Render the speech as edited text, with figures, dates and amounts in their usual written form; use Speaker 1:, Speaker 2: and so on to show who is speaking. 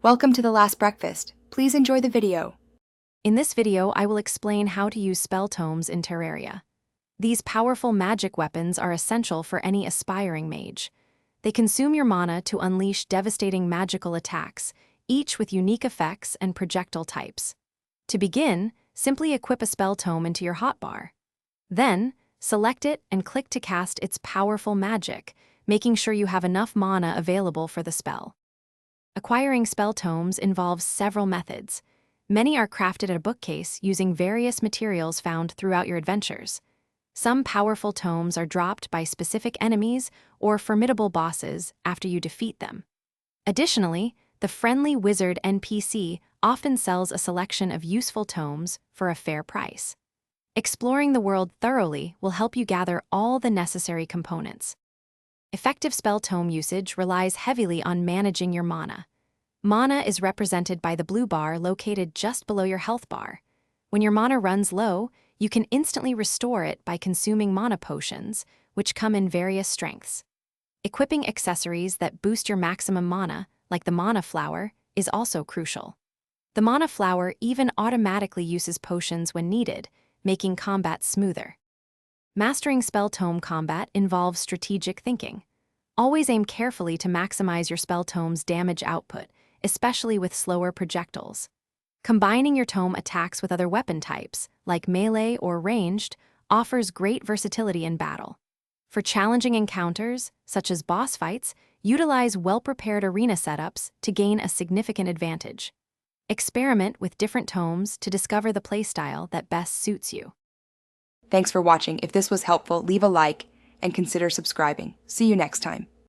Speaker 1: Welcome to the last breakfast. Please enjoy the video.
Speaker 2: In this video, I will explain how to use spell tomes in Terraria. These powerful magic weapons are essential for any aspiring mage. They consume your mana to unleash devastating magical attacks, each with unique effects and projectile types. To begin, simply equip a spell tome into your hotbar. Then, select it and click to cast its powerful magic, making sure you have enough mana available for the spell. Acquiring spell tomes involves several methods. Many are crafted at a bookcase using various materials found throughout your adventures. Some powerful tomes are dropped by specific enemies or formidable bosses after you defeat them. Additionally, the friendly wizard NPC often sells a selection of useful tomes for a fair price. Exploring the world thoroughly will help you gather all the necessary components. Effective spell tome usage relies heavily on managing your mana. Mana is represented by the blue bar located just below your health bar. When your mana runs low, you can instantly restore it by consuming mana potions, which come in various strengths. Equipping accessories that boost your maximum mana, like the mana flower, is also crucial. The mana flower even automatically uses potions when needed, making combat smoother. Mastering spell tome combat involves strategic thinking. Always aim carefully to maximize your spell tome's damage output, especially with slower projectiles. Combining your tome attacks with other weapon types, like melee or ranged, offers great versatility in battle. For challenging encounters, such as boss fights, utilize well-prepared arena setups to gain a significant advantage. Experiment with different tomes to discover the playstyle that best suits you.
Speaker 1: Thanks for watching. If this was helpful, leave a like and consider subscribing. See you next time.